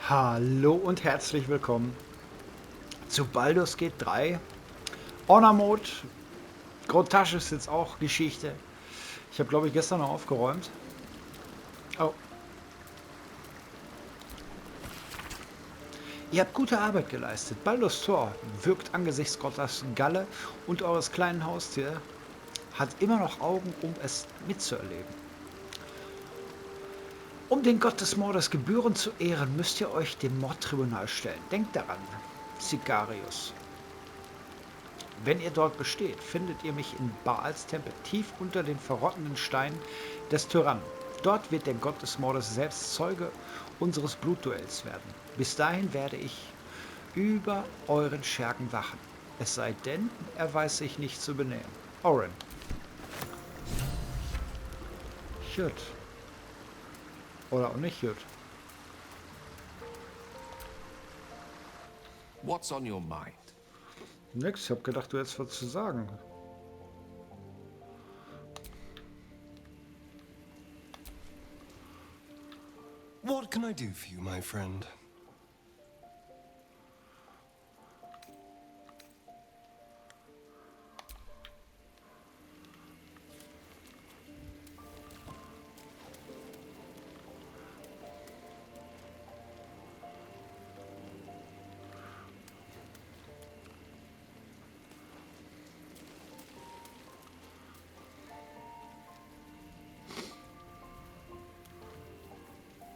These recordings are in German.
Hallo und herzlich willkommen zu Baldur's Gate 3. Honor Mode. Grotasch ist jetzt auch Geschichte. Ich habe, glaube ich, gestern noch aufgeräumt. Oh. Ihr habt gute Arbeit geleistet. Baldur's Tor wirkt angesichts Gottes Galle und eures kleinen Haustier hat immer noch Augen, um es mitzuerleben. Um den Gott des Mordes gebührend zu ehren, müsst ihr euch dem Mordtribunal stellen. Denkt daran, Sicarius. Wenn ihr dort besteht, findet ihr mich in Baals Tempel, tief unter den verrottenden Steinen des Tyrannen. Dort wird der Gott des Mordes selbst Zeuge unseres Blutduells werden. Bis dahin werde ich über euren Schergen wachen. Es sei denn, er weiß sich nicht zu benehmen. Oren. Jut. Oder auch nicht Jut. What's on your mind? Nix, ich hab gedacht, du hättest was zu sagen. What can I do for you, my friend?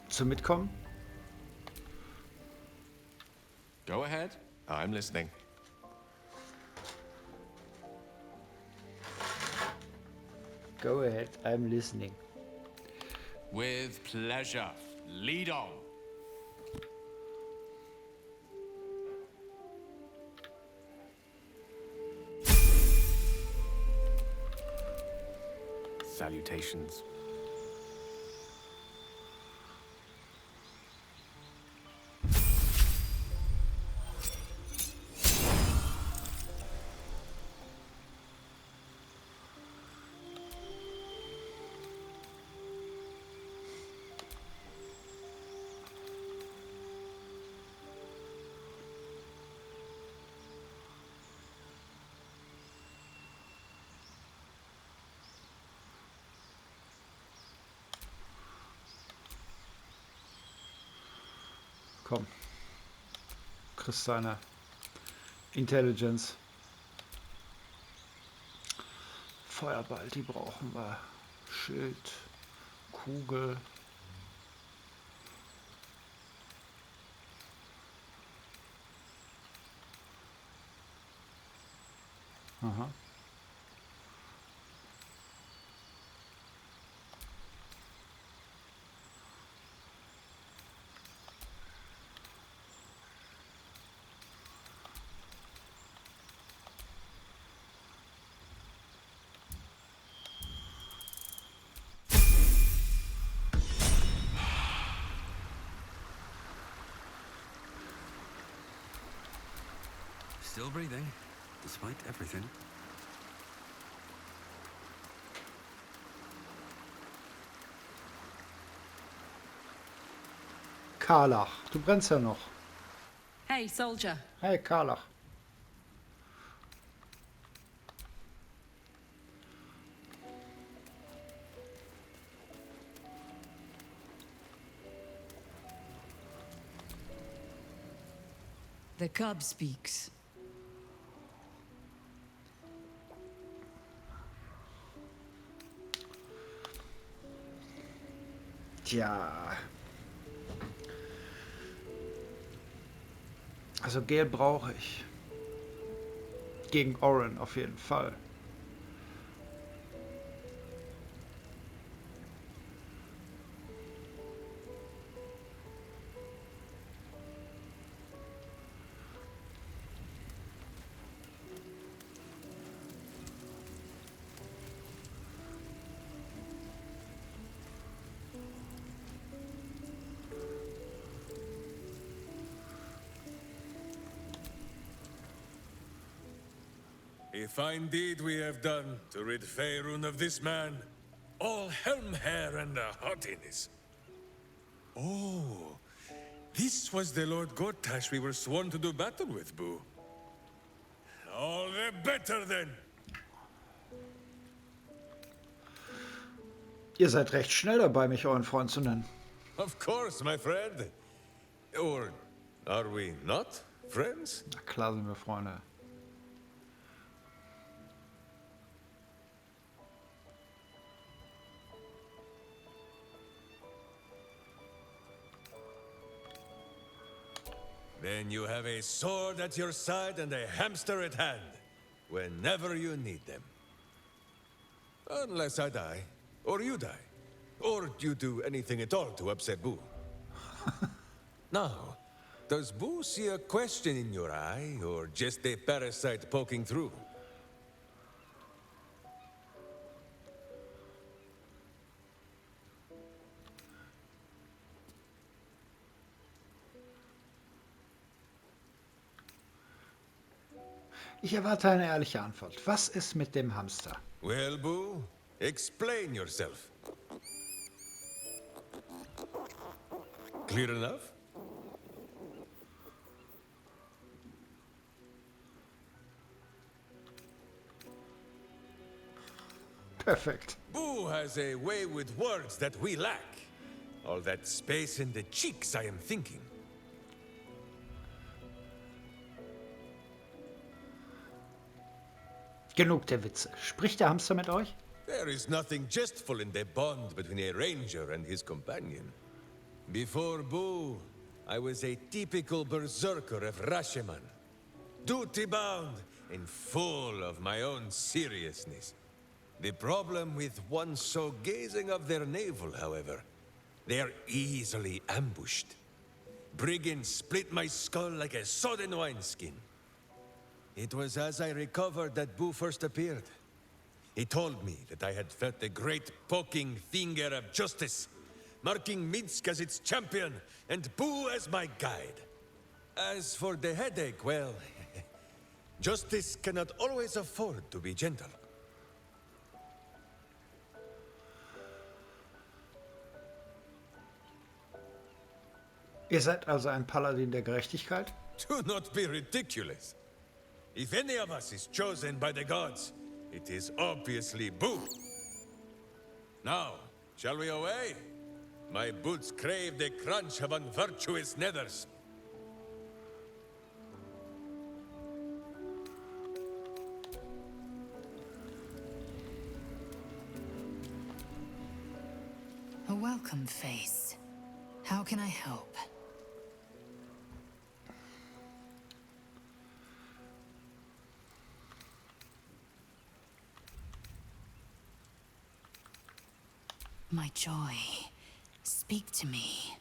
Zum Mitkommen? Go ahead. I'm listening. Go ahead, I'm listening. With pleasure. Lead on. Salutations. Komm. Kriegst deine Intelligence. Feuerball, die brauchen wir. Schild, Kugel. Aha. Still breathing, despite everything. Karlach, du brennst ja noch. Hey, soldier. Hey, Karlach. The cub speaks. Tja. Also Gel brauche ich. Gegen Oren auf jeden Fall. A fine deed we have done to rid Faerun of this man. All helm hair and a haughtiness. Oh, This was the Lord Gortash we were sworn to do battle with, Boo. All the better then. Ihr seid recht schnell dabei, mich euren Freund zu nennen. Of course, my friend. Or are we not friends? Na klar sind wir Freunde. Then you have a sword at your side and a hamster at hand, whenever you need them. Unless I die, or you die, or you do anything at all to upset Boo. Now, does Boo see a question in your eye, or just a parasite poking through? Ich erwarte eine ehrliche Antwort. Was ist mit dem Hamster? Well, Boo, explain yourself. Clear enough? Perfekt. Boo has a way with words that we lack. All that space in the cheeks, I am thinking. Genug der Witze. Spricht der Hamster mit euch? There is nothing jestful in the bond between a ranger and his companion. Before Boo, I was a typical berserker of Rashomon. Duty-bound and full of my own seriousness. The problem with one so gazing of their navel, however, they are easily ambushed. Brigands split my skull like a sodden wineskin. It was as I recovered that Boo first appeared. He told me that I had felt the great poking finger of justice, marking Minsk as its champion and Boo as my guide. As for the headache, well, justice cannot always afford to be gentle. Ihr seid also ein Paladin der Gerechtigkeit? Do not be ridiculous. If any of us is chosen by the gods, it is obviously Boo. Now, shall we away? My boots crave the crunch of unvirtuous nethers. A welcome face. How can I help? My joy. Speak to me.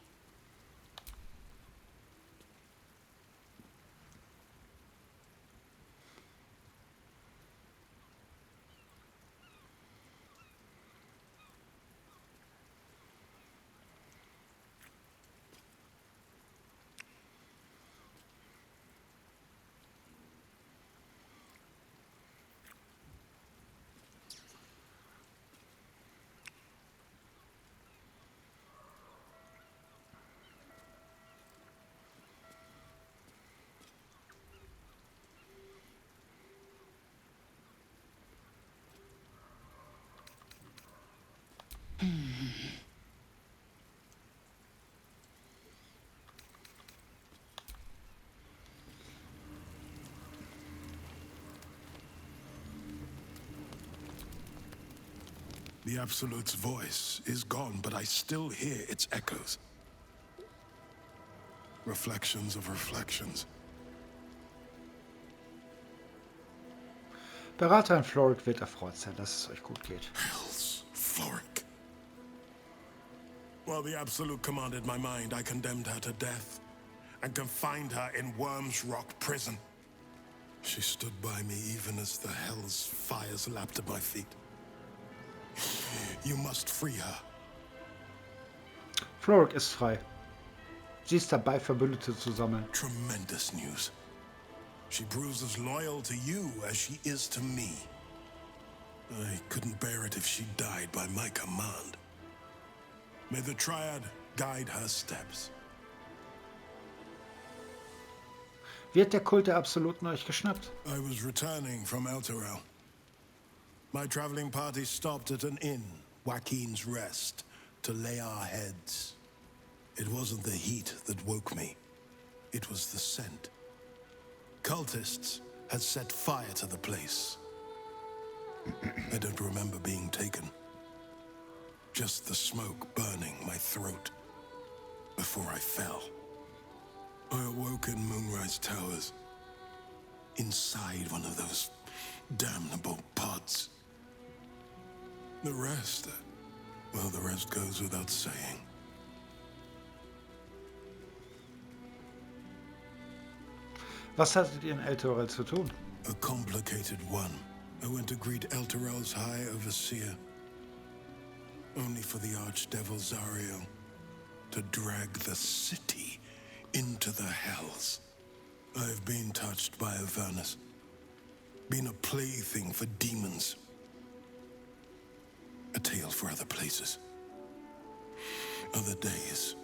The Absolute's voice is gone, but I still hear its echoes. Reflections of reflections. Berater in Floric wird erfreut sein, dass es euch gut geht. Hells, Floric. While the Absolute commanded my mind, I condemned her to death and confined her in Worm's Rock prison. She stood by me even as the Hell's fires lapped at my feet. You must free her. Floric ist frei. Sie ist dabei, Verbündete zu sammeln. Tremendous news. She proves as loyal to you as she is to me. I couldn't bear it if she died by my command. May the Triad guide her steps. Wird der Kult der Absoluten euch geschnappt? I was returning from Elturel. My traveling party stopped at an inn, Joaquin's Rest, to lay our heads. It wasn't the heat that woke me. It was the scent. Cultists had set fire to the place. I don't remember being taken. Just the smoke burning my throat before I fell. I awoke in Moonrise Towers, inside one of those damnable pods. The rest, well, the rest goes without saying. Was hattet ihr in Elturel zu tun? A complicated one. I went to greet Elturel's High Overseer, only for the Archdevil Zariel to drag the city into the hells. I've been touched by Avernus, been a plaything for demons. A tale for other places, other days.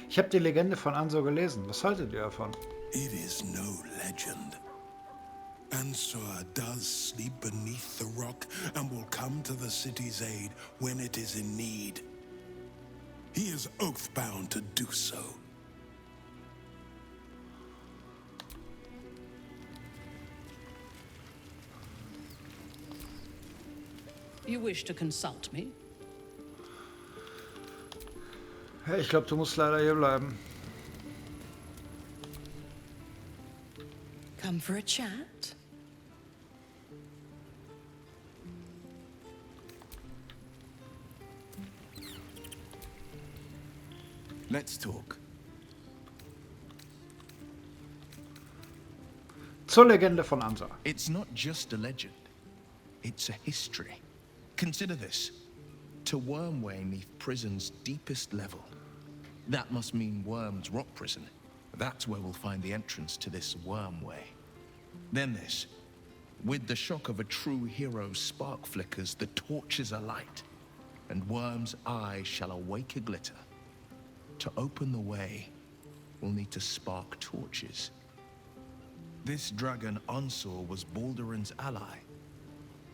Ich habe die Legende von Ansor gelesen. Was haltet ihr davon? It is no legend. Ansor does sleep beneath the rock and will come to the city's aid when it is in need. He is oath-bound to do so. You wish to consult me? Ja, ich glaube, du musst leider hier bleiben. Come for a chat? Let's talk. Zur Legende von Ansor. It's not just a legend. It's a history. Consider this. To Wormway 'neath prison's deepest level. That must mean Worm's Rock Prison. That's where we'll find the entrance to this Wormway. Then this. With the shock of a true hero's spark flickers, the torches alight, and Worm's eye shall awake a glitter. To open the way, we'll need to spark torches. This dragon Ansor was Baldur's ally.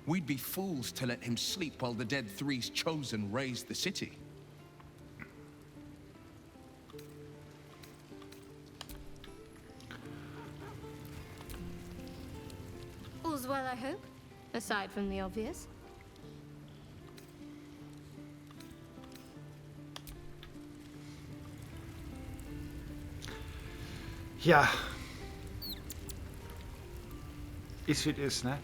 We'd be fools to let him sleep while the Dead Three's chosen raised the city. All's well, I hope, aside from the obvious. Ja. Ist wie es ist, ne?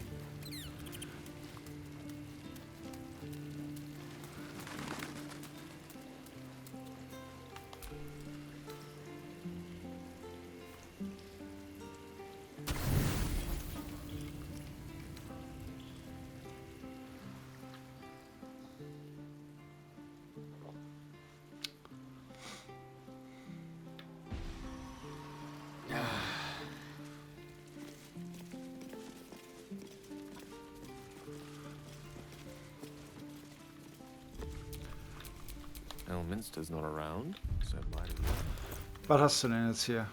Elminster's not around, so might as well. Was hast du denn jetzt hier?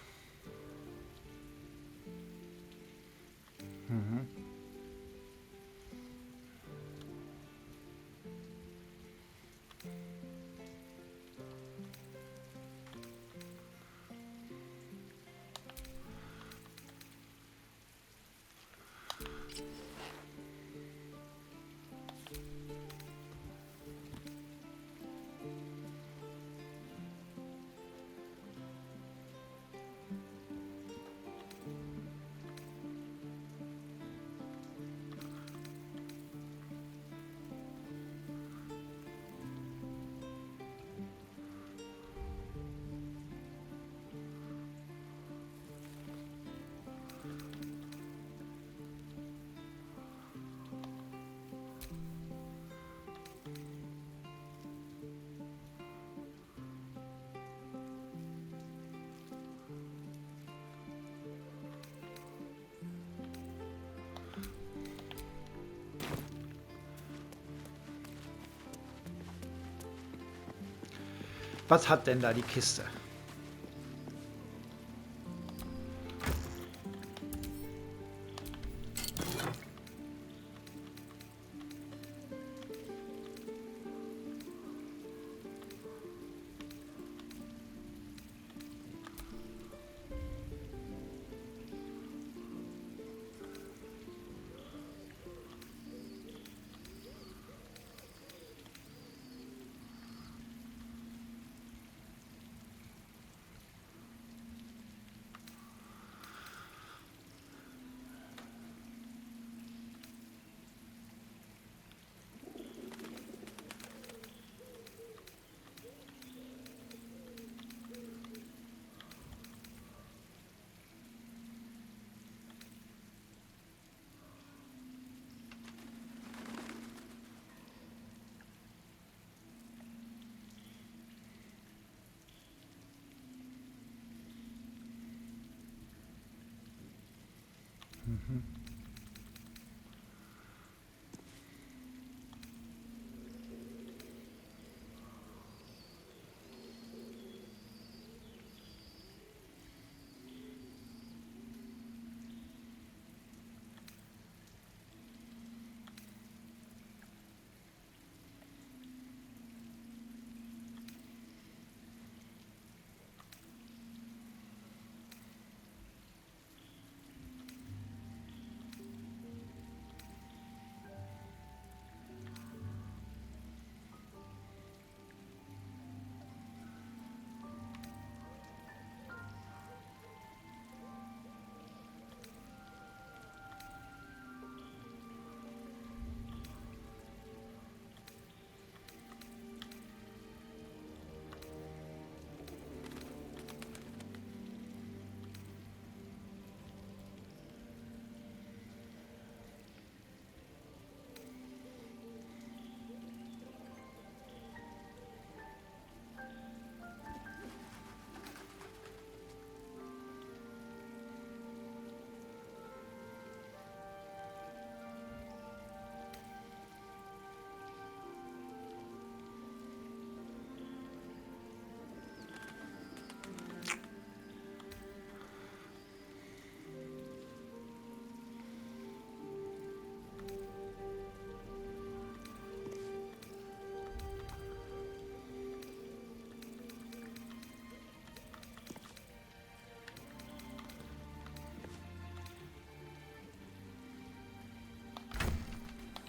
Was hat denn da die Kiste?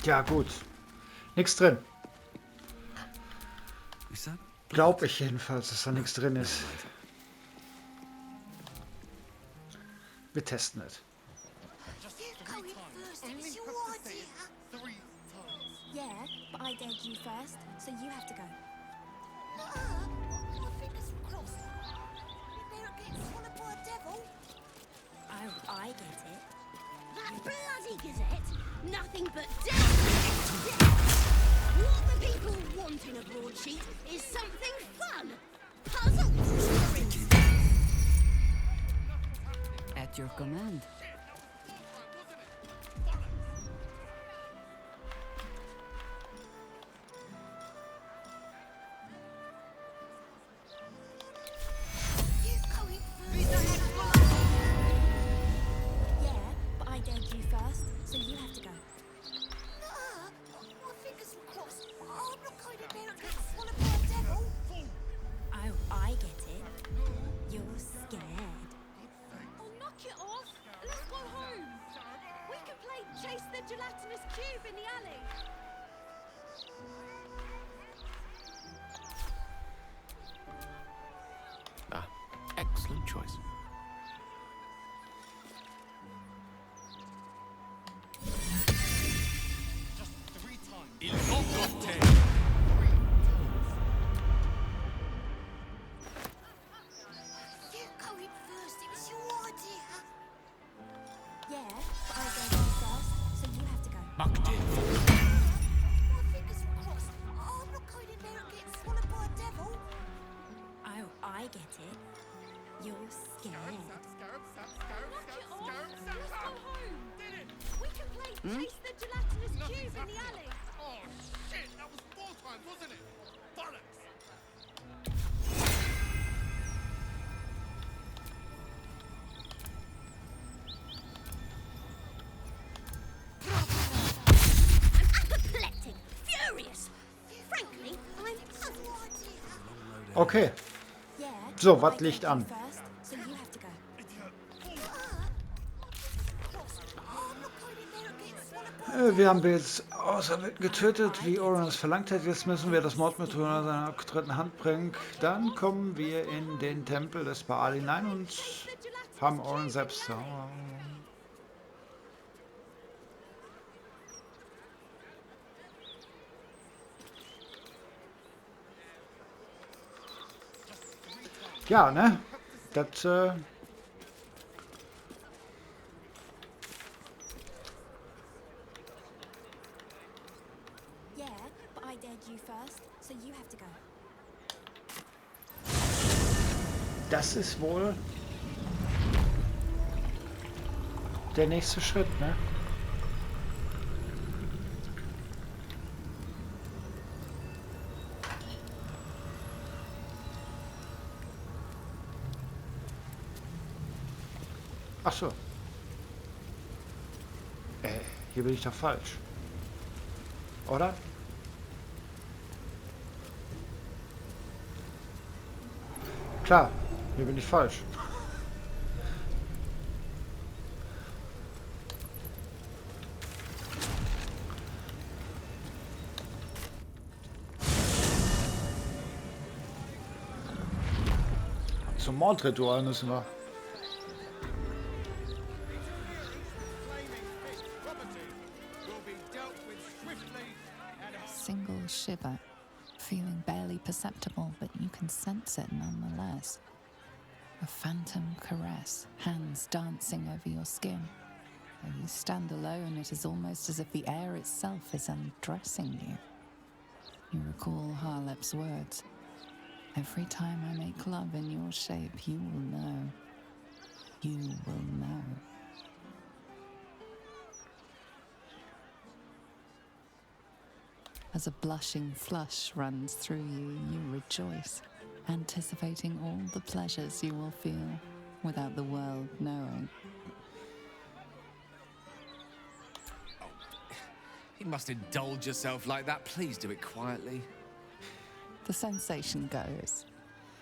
Ja, gut. Nichts drin. Glaube ich jedenfalls, dass da nichts drin ist. Wir testen es. Yeah, but I dared you first, so you have to go. Oh, I get it. That bloody gazette! Nothing but death! What the people want in a broadsheet is something fun! Puzzles, for instance! At your command. Excellent choice. Il Mocote! You go in first, it was your idea! Yeah, but I dared you first, so you have to go. Mucked in. My fingers were crossed. I'm not going in there and getting swallowed by a devil! Oh, I get it. You're scared. Knock it off! Let's go home! We can play Chase the Gelatinous Cube in the alley! Oh shit, that was 4 times, wasn't it? Bollocks! I'm apoplectic, furious! Frankly, I'm puzzled. Okay. Yeah. So, but was I liegt dared an? you first, so you have to go. Wir haben Bills auserwählt getötet, wie Oren es verlangt hat. Jetzt müssen wir das Mordtribunal seiner abgetrennten Hand bringen. Dann kommen wir in den Tempel des Baal hinein und haben Oren selbst. Ja, ne? Das, Yeah, but I dared you first, so you have to go. das ist wohl der nächste Schritt, ne? Ach so. Hier bin ich doch falsch. Oder? Klar, hier bin ich falsch. Zum Mordritual müssen wir. Single shiver, feeling barely perceptible, but you can sense it nonetheless. A phantom caress, hands dancing over your skin. Though you stand alone, it is almost as if the air itself is undressing you. You recall Harlep's words. Every time I make love in your shape, you will know. You will know. As a blushing flush runs through you, you rejoice, anticipating all the pleasures you will feel without the world knowing. You must indulge yourself like that. Please do it quietly. The sensation goes,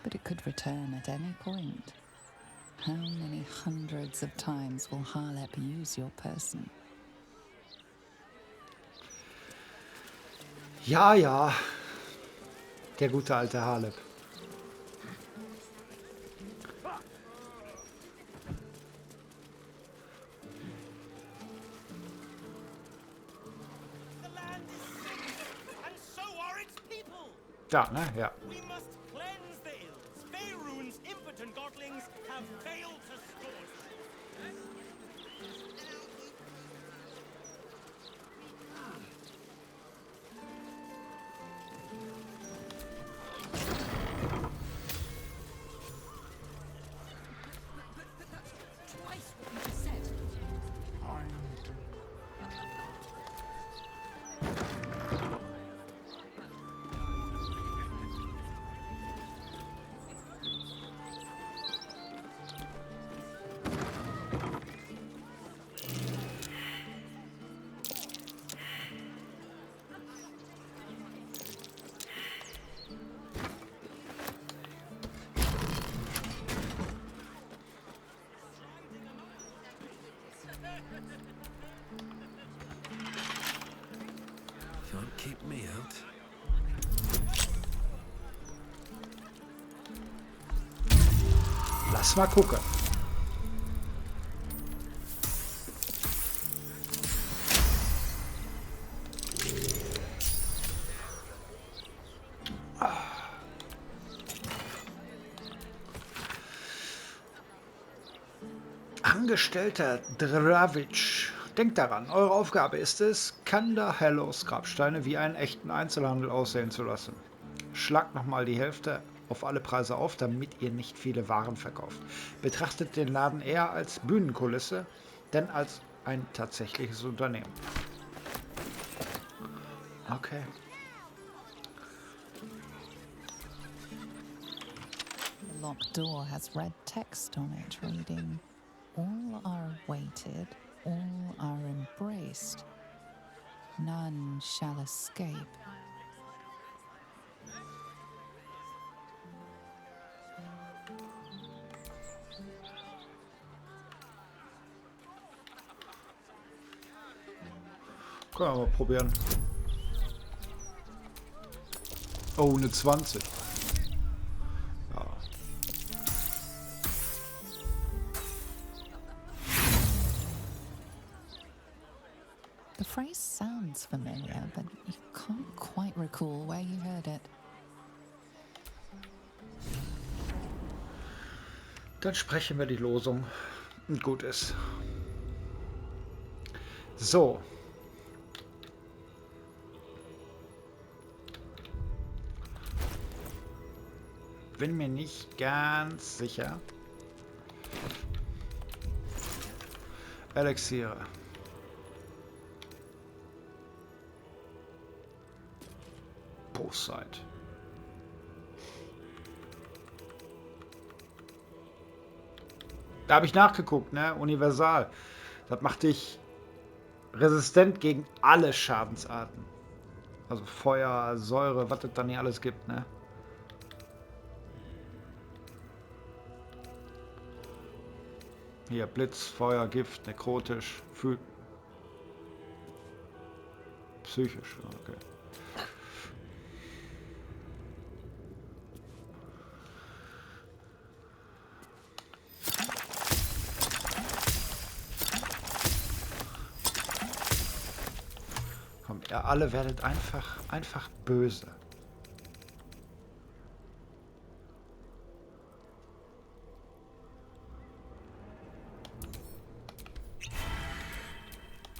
but it could return at any point. How many hundreds of times will Harlep use your person? Ja, ja. Der gute alte Harlep. Da, ne? Ja. We must cleanse the ills. Faerun's impotent godlings have failed to scourge them. Twice what you just said. Can't keep me out. Lass mal gucken. Angestellter Dravic, denkt daran, eure Aufgabe ist es, Kanda-Hellos Grabsteine wie einen echten Einzelhandel aussehen zu lassen. Schlagt nochmal die Hälfte auf alle Preise auf, damit ihr nicht viele Waren verkauft. Betrachtet den Laden eher als Bühnenkulisse, denn als ein tatsächliches Unternehmen. Okay. The locked door has red text on it reading, "All are awaited, all are embraced. None shall escape." Können wir mal probieren. Oh, eine 20. Ja. The phrase sounds familiar, but you can't quite recall where you heard it. Dann sprechen wir die Losung. Und gut ist. So. Bin mir nicht ganz sicher. Elixiere. Bosheit. Da habe ich nachgeguckt, ne? Universal. Das macht dich resistent gegen alle Schadensarten. Also Feuer, Säure, was es dann hier alles gibt, ne? Hier, Blitz, Feuer, Gift, nekrotisch, psychisch, okay. Komm, ihr alle werdet einfach böse.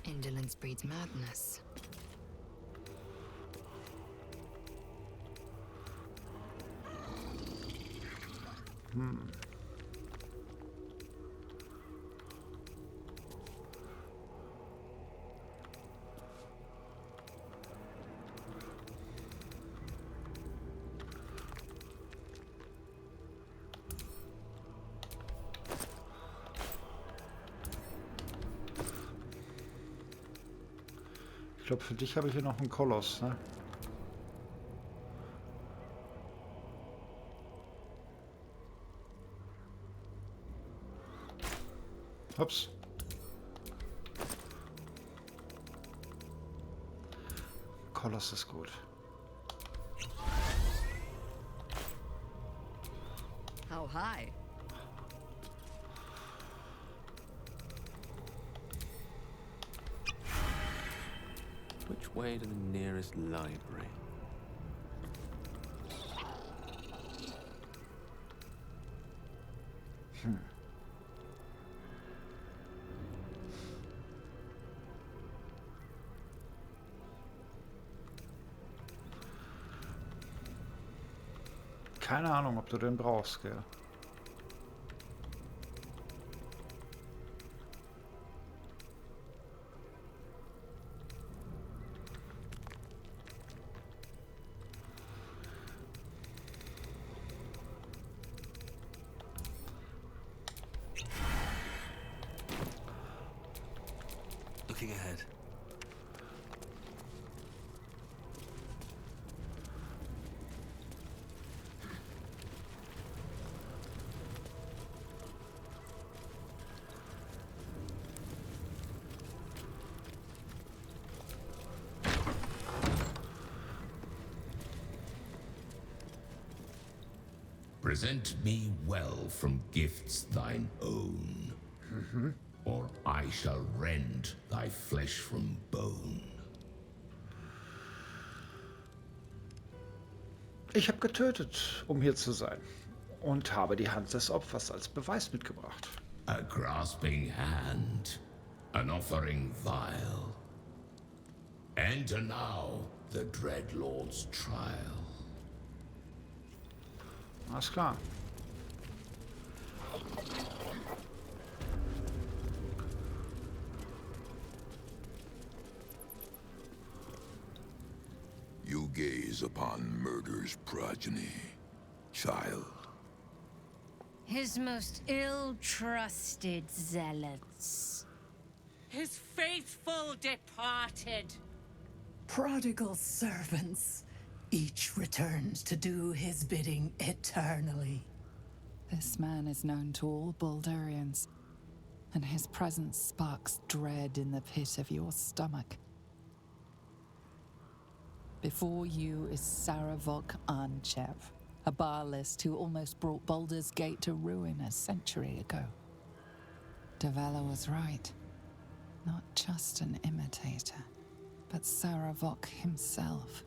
Indolence breeds madness. Ich glaube, für dich habe ich hier noch einen Koloss, ne? Ups. Koloss ist gut. How high? Which way to the nearest library? Keine Ahnung, ob du den brauchst, gell? Looking ahead. Present me well from gifts thine own, or I shall rend thy flesh from bone. Ich habe getötet, um hier zu sein. Und habe die Hand des Opfers als Beweis mitgebracht. A grasping hand, an offering vile. Enter now the dread Lord's trial. Alles klar. You gaze upon murder's progeny, child. His most ill-trusted zealots. His faithful departed. Prodigal servants. Each returns to do his bidding eternally. This man is known to all Baldurians, and his presence sparks dread in the pit of your stomach. Before you is Saravok Arnchev, a Baalist who almost brought Baldur's Gate to ruin a century ago. Davella was right. Not just an imitator, but Saravok himself.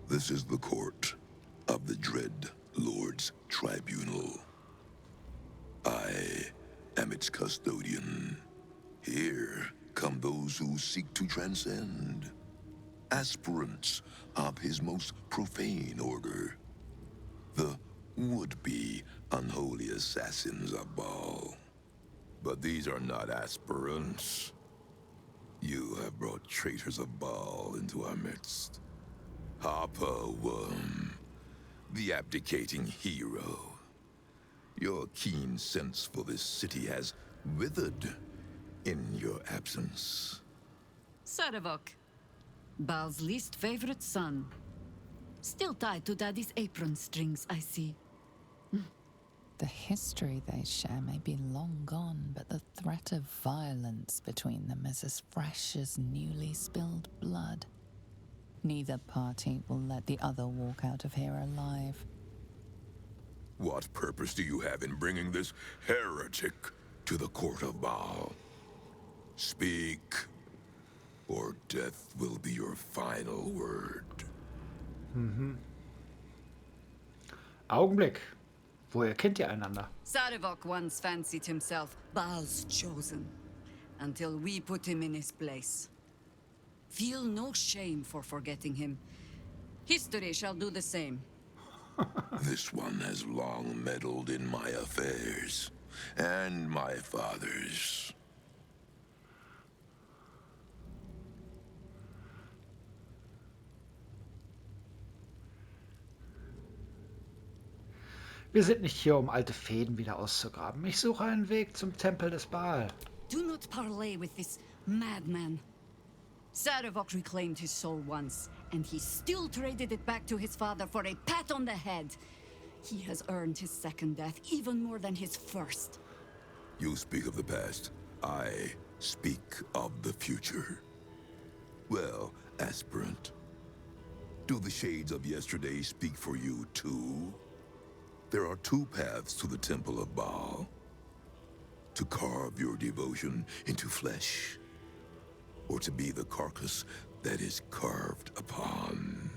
This is the court of the dread Lord's Tribunal. I am its custodian. Here come those who seek to transcend. Aspirants of his most profane order. The would-be unholy assassins of Baal. But these are not aspirants. You have brought traitors of Baal into our midst. Harper Worm, the abdicating hero. Your keen sense for this city has withered in your absence. Sarevok, Baal's least favorite son. Still tied to Daddy's apron strings, I see. The history they share may be long gone, but the threat of violence between them is as fresh as newly spilled blood. Neither party will let the other walk out of here alive. What purpose do you have in bringing this heretic to the court of Baal? Speak, or death will be your final word. Augenblick. Woher kennt ihr einander? Sarevok once fancied himself Baal's chosen, until we put him in his place. Feel no shame for forgetting him. History shall do the same. This one has long meddled in my affairs, and my father's. Wir sind nicht hier, um alte Fäden wieder auszugraben. Ich suche einen Weg zum Tempel des Baal. Do not parley with this madman. Sarevok reclaimed his soul once, and he still traded it back to his father for a pat on the head. He has earned his second death even more than his first. You speak of the past. I speak of the future. Well, aspirant, do the shades of yesterday speak for you too? There are two paths to the Temple of Baal. To carve your devotion into flesh, or to be the carcass that is carved upon.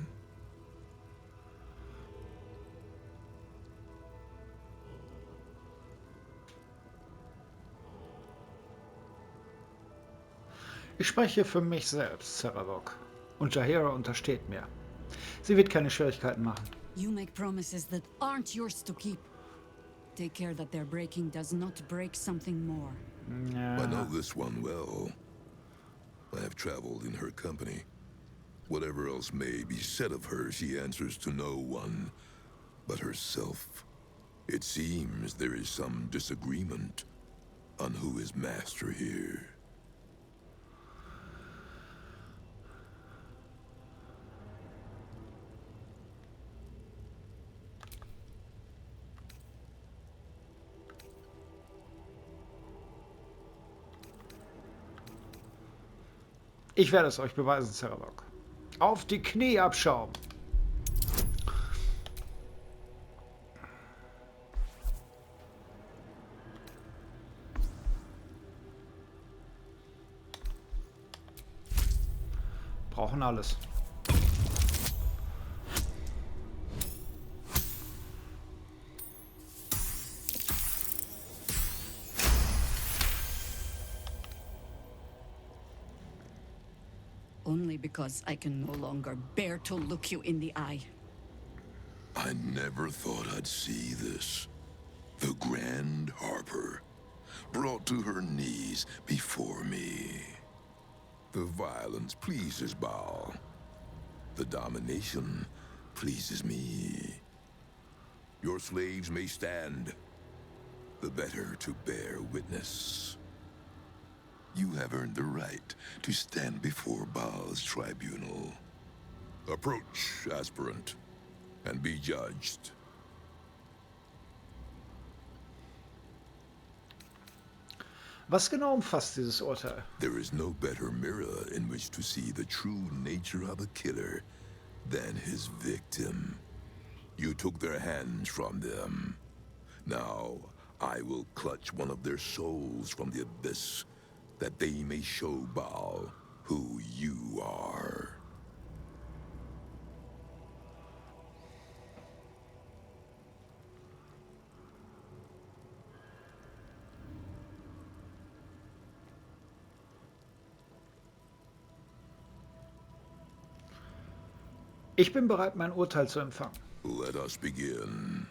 Ich spreche für mich selbst, Sarevok. Und Jaheira untersteht mir. Sie wird keine Schwierigkeiten machen. You make promises that aren't yours to keep. Take care that their breaking does not break something more. I know this one well. I have traveled in her company. Whatever else may be said of her, she answers to no one but herself. It seems there is some disagreement on who is master here. Ich werde es euch beweisen, Sarevok. Auf die Knie abschauen. Brauchen alles. Only because I can no longer bear to look you in the eye. I never thought I'd see this. The Grand Harper, brought to her knees before me. The violence pleases Baal. The domination pleases me. Your slaves may stand, the better to bear witness. You have earned the right to stand before Baal's tribunal. Approach, aspirant, and be judged. Was genau umfasst dieses Urteil? There is no better mirror in which to see the true nature of a killer than his victim. You took their hands from them. Now, I will clutch one of their souls from the abyss, that they may show Baal who you are. Ich bin bereit, mein Urteil zu empfangen. Let us begin.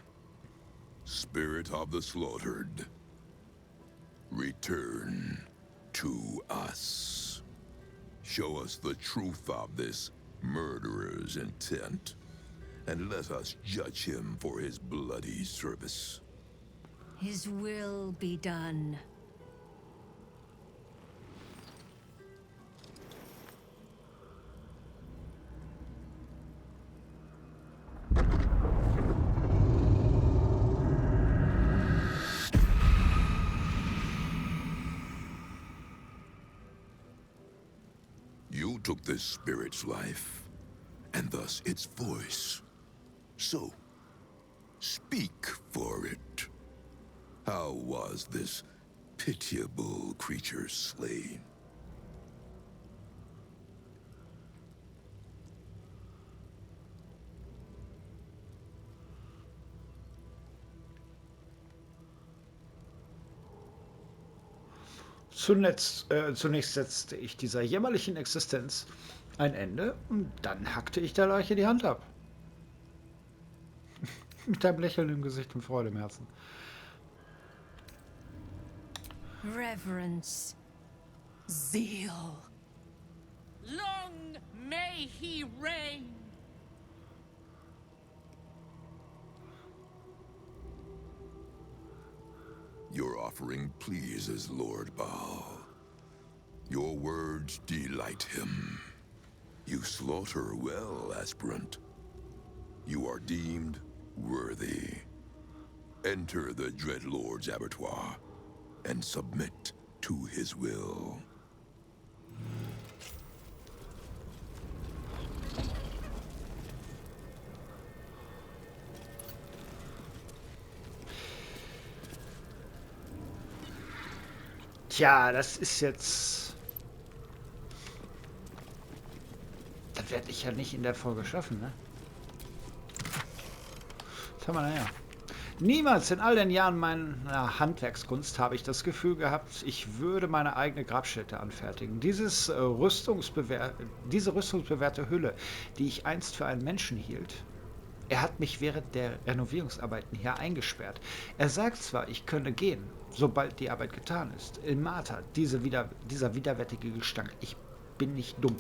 Spirit of the slaughtered, Return to us. Show us the truth of this murderer's intent, and let us judge him for his bloody service. His will be done. You took this spirit's life, and thus its voice. So, speak for it. How was this pitiable creature slain? Zunächst setzte ich dieser jämmerlichen Existenz ein Ende und dann hackte ich der Leiche die Hand ab. Mit einem Lächeln im Gesicht und Freude im Herzen. Reverence. Zeal. Long may he reign. Your offering pleases Lord Baal. Your words delight him. You slaughter well, aspirant. You are deemed worthy. Enter the Dreadlord's abattoir and submit to his will. Tja, das ist jetzt... Das werde ich ja nicht in der Folge schaffen, ne? Was haben wir nachher? Niemals in all den Jahren meiner Handwerkskunst habe ich das Gefühl gehabt, ich würde meine eigene Grabstätte anfertigen. Diese rüstungsbewährte Hülle, die ich einst für einen Menschen hielt, er hat mich während der Renovierungsarbeiten hier eingesperrt. Er sagt zwar, ich könne gehen, sobald die Arbeit getan ist. Ilmata, dieser widerwärtige Gestank. Ich bin nicht dumm.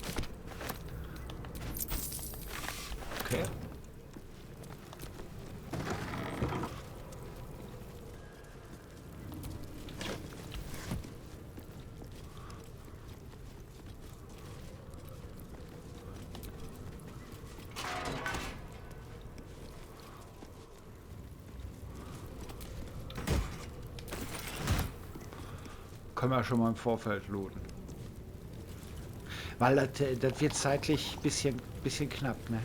Okay. Können wir schon mal im Vorfeld looten. Weil das wird zeitlich bisschen knapp, ne?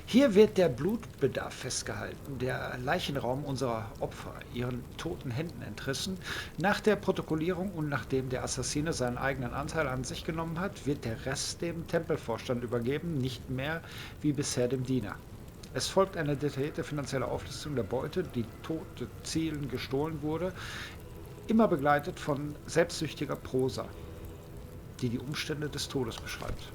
Hier wird der Blutbedarf festgehalten, der Leichenraum unserer Opfer ihren toten Händen entrissen. Nach der Protokollierung und nachdem der Assassine seinen eigenen Anteil an sich genommen hat, wird der Rest dem Tempelvorstand übergeben, nicht mehr wie bisher dem Diener. Es folgt eine detaillierte finanzielle Auflistung der Beute, die tote Zielen gestohlen wurde, immer begleitet von selbstsüchtiger Prosa, die die Umstände des Todes beschreibt.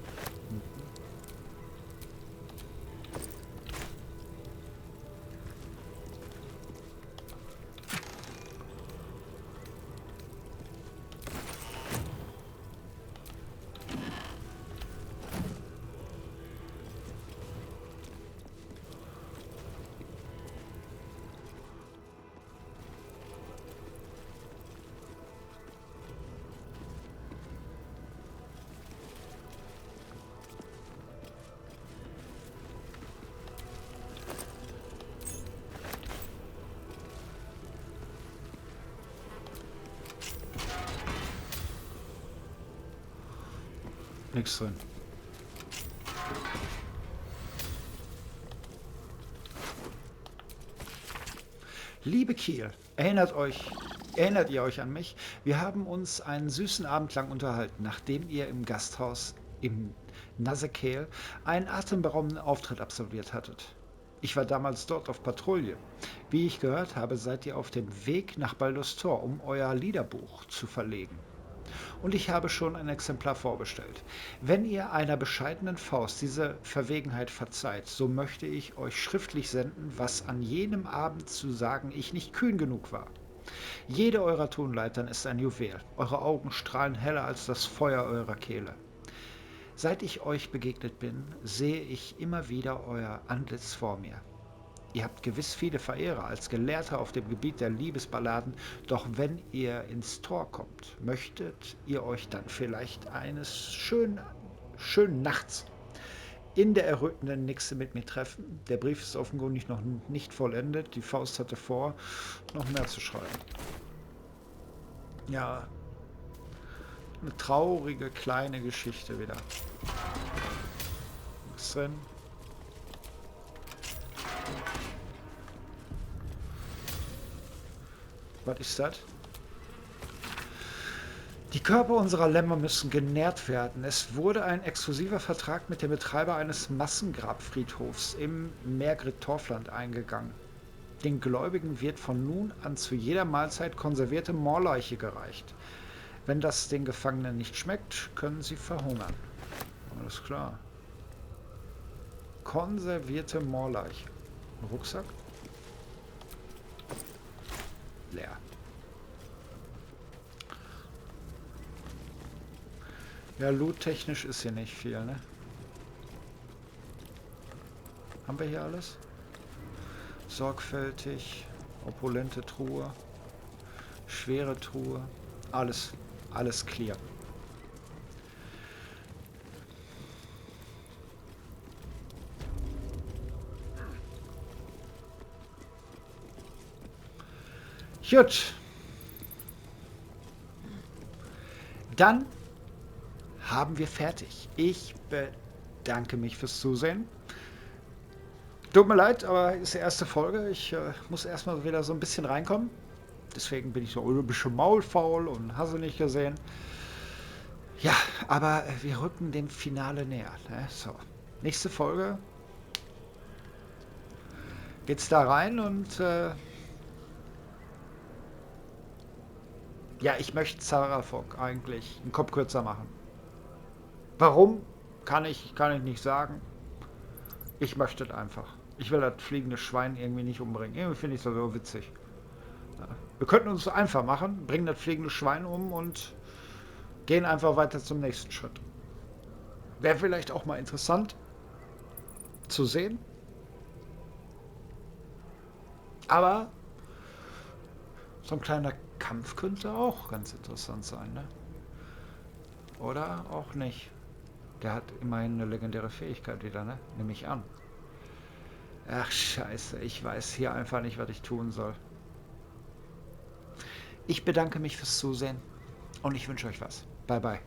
Nichts drin. Liebe Kiel, erinnert ihr euch an mich? Wir haben uns einen süßen Abend lang unterhalten, nachdem ihr im Gasthaus im Nasekel einen atemberaubenden Auftritt absolviert hattet. Ich war damals dort auf Patrouille. Wie ich gehört habe, seid ihr auf dem Weg nach Baldurs Tor, um euer Liederbuch zu verlegen. Und ich habe schon ein Exemplar vorbestellt. Wenn ihr einer bescheidenen Faust diese Verwegenheit verzeiht, so möchte ich euch schriftlich senden, was an jenem Abend zu sagen ich nicht kühn genug war. Jede eurer Tonleitern ist ein Juwel. Eure Augen strahlen heller als das Feuer eurer Kehle. Seit ich euch begegnet bin, sehe ich immer wieder euer Antlitz vor mir. Ihr habt gewiss viele Verehrer als Gelehrter auf dem Gebiet der Liebesballaden, doch wenn ihr ins Tor kommt, möchtet ihr euch dann vielleicht eines schönen Nachts in der errötenden Nixe mit mir treffen. Der Brief ist offenkundig noch nicht vollendet. Die Faust hatte vor, noch mehr zu schreiben. Ja, eine traurige kleine Geschichte wieder. Was drin? Was ist das? Die Körper unserer Lämmer müssen genährt werden. Es wurde ein exklusiver Vertrag mit dem Betreiber eines Massengrabfriedhofs im Meergrit-Torfland eingegangen. Den Gläubigen wird von nun an zu jeder Mahlzeit konservierte Moorleiche gereicht. Wenn das den Gefangenen nicht schmeckt, können sie verhungern. Alles klar. Konservierte Moorleiche. Rucksack? Leer. Ja, loottechnisch ist hier nicht viel, ne? Haben wir hier alles? Sorgfältig, opulente Truhe, schwere Truhe, alles clear. Gut. Dann haben wir fertig. Ich bedanke mich fürs Zusehen. Tut mir leid, aber ist die erste Folge. Ich muss erstmal wieder so ein bisschen reinkommen. Deswegen bin ich so ein bisschen maulfaul und hast du nicht gesehen. Ja, aber wir rücken dem Finale näher. Ne? So, nächste Folge geht's da rein und ja, ich möchte Zarafok eigentlich einen Kopf kürzer machen. Warum? Kann ich nicht sagen. Ich möchte es einfach. Ich will das fliegende Schwein irgendwie nicht umbringen. Irgendwie finde ich das so witzig. Ja. Wir könnten uns so einfach machen, bringen das fliegende Schwein um und gehen einfach weiter zum nächsten Schritt. Wäre vielleicht auch mal interessant zu sehen. Aber so ein kleiner Kampf könnte auch ganz interessant sein, ne? Oder auch nicht. Der hat immerhin eine legendäre Fähigkeit wieder, ne? Nehme ich an. Ach, scheiße. Ich weiß hier einfach nicht, was ich tun soll. Ich bedanke mich fürs Zusehen und ich wünsche euch was. Bye, bye.